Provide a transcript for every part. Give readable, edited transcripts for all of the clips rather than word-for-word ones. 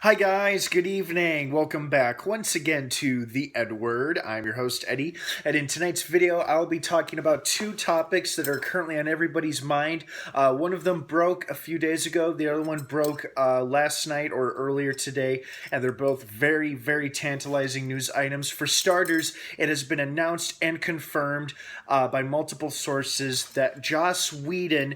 Hi guys, good evening. Welcome back once again to The Edward. I'm your host Eddie, and in tonight's video I'll be talking about two topics that are currently on everybody's mind. One of them broke a few days ago, the other one broke last night or earlier today, and they're both very, very tantalizing news items. For starters, it has been announced and confirmed by multiple sources that Joss Whedon,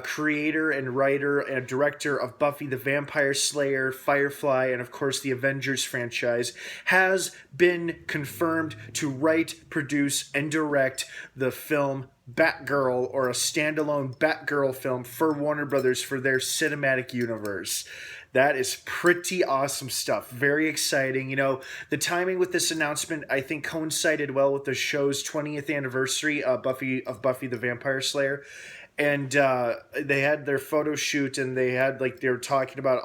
creator and writer and director of Buffy the Vampire Slayer, Firefly, and of course the Avengers franchise, has been confirmed to write, produce, and direct the film Batgirl, or a standalone Batgirl film for Warner Brothers for their cinematic universe. That is pretty awesome stuff. Very exciting. You know, the timing with this announcement, I think, coincided well with the show's 20th anniversary of Buffy the Vampire Slayer. And they had their photo shoot, and they were talking about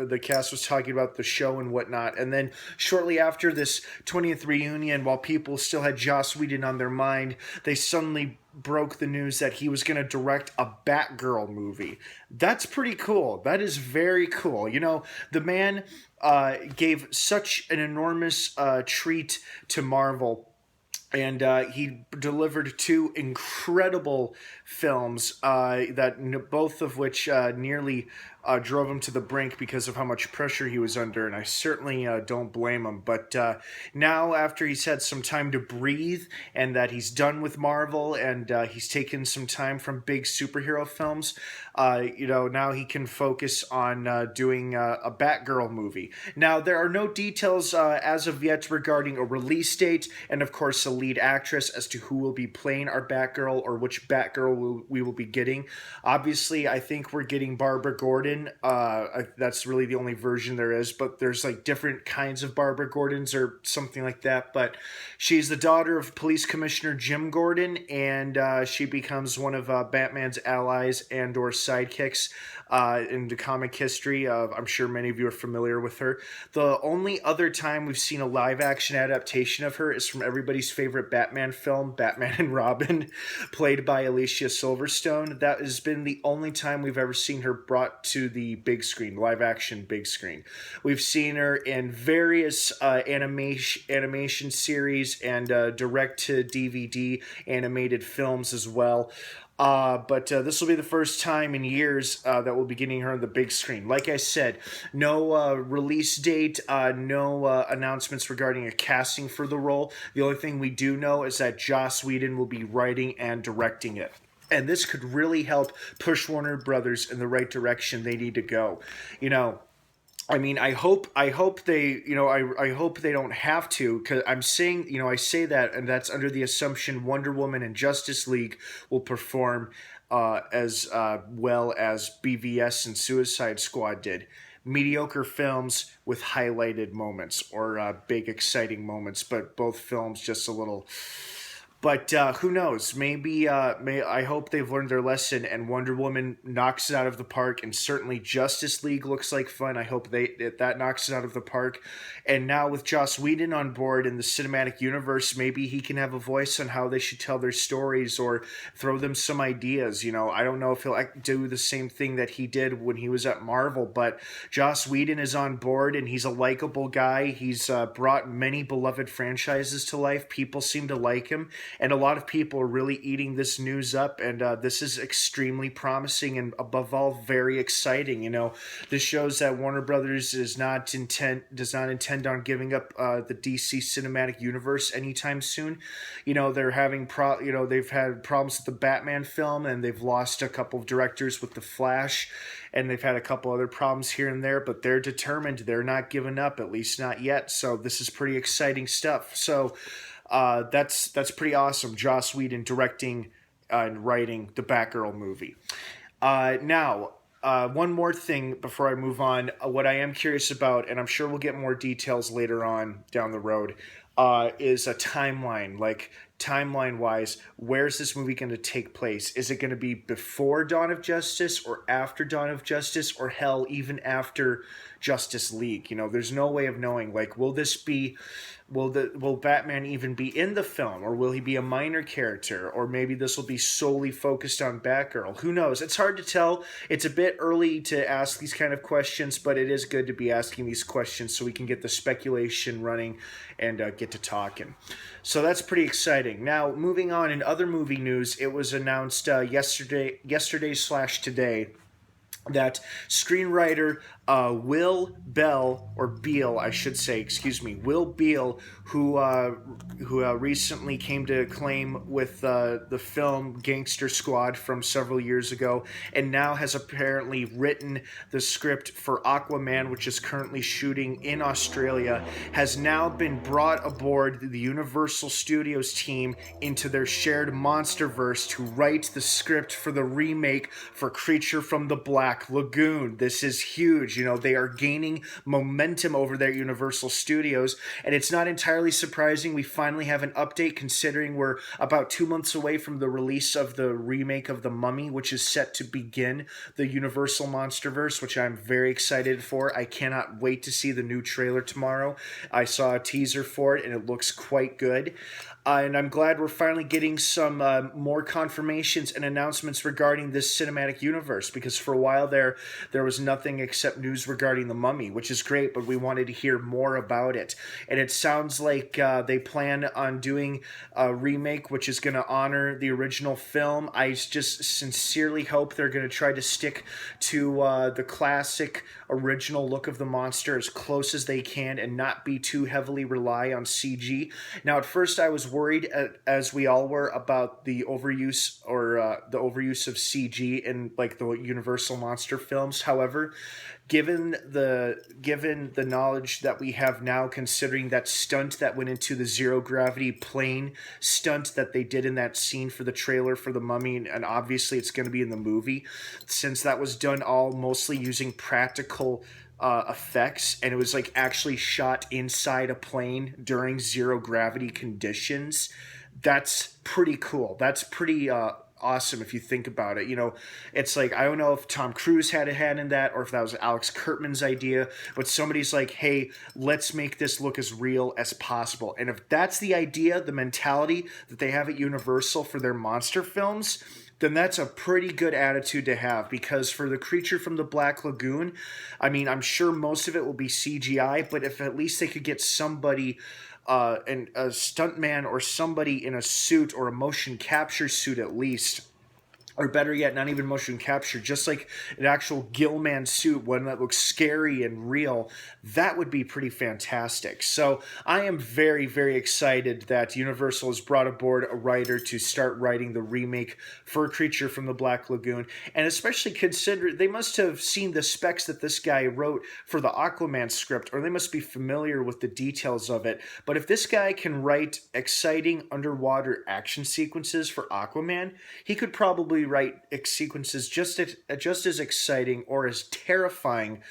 the cast was talking about the show and whatnot. And then shortly after this 20th reunion, while people still had Joss Whedon on their mind, they suddenly broke the news that he was going to direct a Batgirl movie. That's pretty cool. That is very cool. You know, the man gave such an enormous treat to Marvel, and he delivered two incredible films both of which nearly drove him to the brink because of how much pressure he was under, and I certainly don't blame him. But now, after he's had some time to breathe, and that he's done with Marvel, and he's taken some time from big superhero films, now he can focus on doing a Batgirl movie. Now, there are no details as of yet regarding a release date, and of course a lead actress as to who will be playing our Batgirl, or which Batgirl we will be getting. Obviously, I think we're getting Barbara Gordon. That's really the only version there is, but there's like different kinds of Barbara Gordons or something like that. But she's the daughter of Police Commissioner Jim Gordon, and she becomes one of Batman's allies and or sidekicks in the comic history. I'm sure many of you are familiar with her. The only other time we've seen a live action adaptation of her is from everybody's favorite Batman film, Batman and Robin, played by Alicia Silverstone. That has been the only time we've ever seen her brought to the big screen, live action big screen. We've seen her in various animation series and direct to DVD animated films as well. But this will be the first time in years that we'll be getting her on the big screen. Like I said, no release date, no announcements regarding a casting for the role. The only thing we do know is that Joss Whedon will be writing and directing it. And this could really help push Warner Brothers in the right direction they need to go. You know, I mean, I hope they, I hope they don't have to, because I'm saying, I say that, and that's under the assumption Wonder Woman and Justice League will perform as well as BVS and Suicide Squad did. Mediocre films with highlighted moments, or big exciting moments, but both films just a little. But who knows? Maybe I hope they've learned their lesson, and Wonder Woman knocks it out of the park, and certainly Justice League looks like fun. I hope that knocks it out of the park. And now with Joss Whedon on board in the cinematic universe, maybe he can have a voice on how they should tell their stories, or throw them some ideas. I don't know if he'll do the same thing that he did when he was at Marvel, but Joss Whedon is on board, and he's a likable guy. He's brought many beloved franchises to life. People seem to like him. And a lot of people are really eating this news up, and this is extremely promising and, above all, very exciting. This shows that Warner Brothers does not intend on giving up the DC cinematic universe anytime soon. They're having they've had problems with the Batman film, and they've lost a couple of directors with the Flash, and they've had a couple other problems here and there, but they're determined. They're not giving up, at least not yet. So this is pretty exciting stuff. So that's pretty awesome. Joss Whedon directing and writing the Batgirl movie. Now, one more thing before I move on. What I am curious about, and I'm sure we'll get more details later on down the road, is a timeline. Like, timeline wise, where's this movie going to take place? Is it going to be before Dawn of Justice or after Dawn of Justice, or hell, even after Justice League? You know, there's no way of knowing. Like, will Batman even be in the film, or will he be a minor character, or maybe this will be solely focused on Batgirl? Who knows? It's hard to tell. It's a bit early to ask these kind of questions, but it is good to be asking these questions so we can get the speculation running and get to talking. So that's pretty exciting. Now, moving on, in other movie news, it was announced yesterday slash today, that screenwriter Will Bell, or Beal, I should say, excuse me, Will Beal, who recently came to acclaim with the film Gangster Squad from several years ago, and now has apparently written the script for Aquaman, which is currently shooting in Australia, has now been brought aboard the Universal Studios team into their shared MonsterVerse to write the script for the remake for Creature from the Black Lagoon. This is huge. You know, they are gaining momentum over there at Universal Studios, and it's not entirely surprising we finally have an update, considering we're about 2 months away from the release of the remake of The Mummy, which is set to begin the Universal MonsterVerse, which I'm very excited for. I cannot wait to see the new trailer tomorrow. I saw a teaser for it, and it looks quite good. And I'm glad we're finally getting some more confirmations and announcements regarding this cinematic universe, because for a while there was nothing except news regarding The Mummy, which is great, but we wanted to hear more about it. And it sounds like they plan on doing a remake which is going to honor the original film. I just sincerely hope they're going to try to stick to the classic original look of the monster as close as they can and not be too heavily rely on CG. Now, at first I was worried, as we all were, about the overuse of CG in like the Universal monster films. However, given the knowledge that we have now, considering that stunt that went into the zero gravity plane stunt that they did in that scene for the trailer for The Mummy, and obviously it's going to be in the movie, since that was done all mostly using practical effects, and it was like actually shot inside a plane during zero gravity conditions. That's pretty cool. That's pretty awesome if you think about it. You know, it's like, I don't know if Tom Cruise had a hand in that or if that was Alex Kurtzman's idea, but somebody's like, hey, let's make this look as real as possible. And if that's the idea, the mentality that they have at Universal for their monster films, then that's a pretty good attitude to have. Because for the Creature from the Black Lagoon, I mean, I'm sure most of it will be CGI, but if at least they could get somebody, and a stuntman or somebody in a suit or a motion capture suit at least, or better yet, not even motion capture, just like an actual Gillman suit, one that looks scary and real, that would be pretty fantastic. So I am very, very excited that Universal has brought aboard a writer to start writing the remake for Creature from the Black Lagoon, and especially consider they must have seen the specs that this guy wrote for the Aquaman script, or they must be familiar with the details of it. But if this guy can write exciting underwater action sequences for Aquaman, he could probably write sequences just as exciting or as terrifying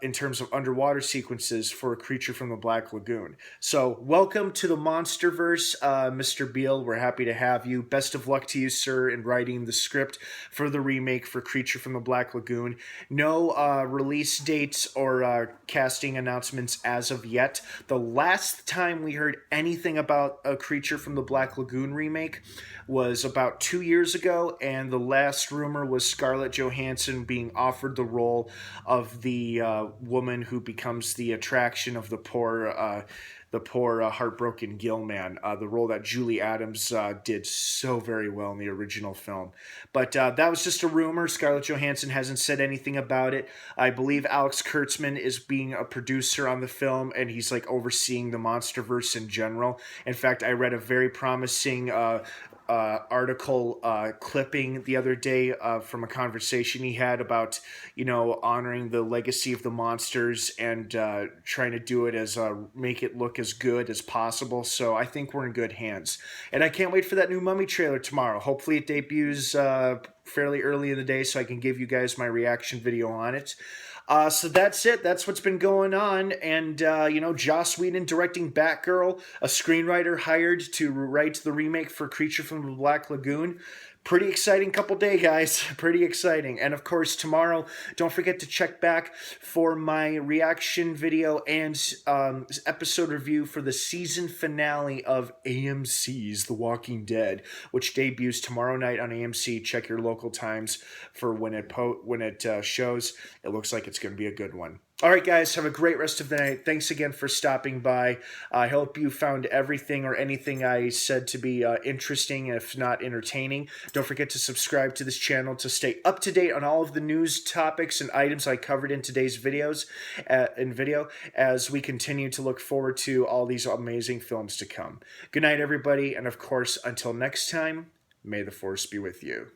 in terms of underwater sequences for A Creature from the Black Lagoon. So welcome to the Monsterverse, Mr. Beal. We're happy to have you. Best of luck to you, sir, in writing the script for the remake for Creature from the Black Lagoon. No release dates or casting announcements as of yet. The last time we heard anything about A Creature from the Black Lagoon remake was about 2 years ago, and the last rumor was Scarlett Johansson being offered the role of the woman who becomes the attraction of the poor heartbroken Gill man, the role that Julie Adams did so very well in the original film. But that was just a rumor. Scarlett Johansson hasn't said anything about it. I believe Alex Kurtzman is being a producer on the film, and he's like overseeing the Monsterverse in general. In fact, I read a very promising article clipping the other day from a conversation he had about, you know, honoring the legacy of the monsters and trying to do it as make it look as good as possible. So I think we're in good hands, and I can't wait for that new Mummy trailer tomorrow. Hopefully it debuts fairly early in the day so I can give you guys my reaction video on it. So that's it. That's what's been going on. And, Joss Whedon directing Batgirl, a screenwriter hired to write the remake for Creature from the Black Lagoon. Pretty exciting couple day, guys. Pretty exciting. And of course, tomorrow, don't forget to check back for my reaction video and episode review for the season finale of AMC's The Walking Dead, which debuts tomorrow night on AMC. Check your local times for when it shows. It looks like it's going to be a good one. All right, guys, have a great rest of the night. Thanks again for stopping by. I hope you found everything or anything I said to be interesting, if not entertaining. Don't forget to subscribe to this channel to stay up to date on all of the news topics and items I covered in today's video, as we continue to look forward to all these amazing films to come. Good night, everybody, and of course, until next time, may the Force be with you.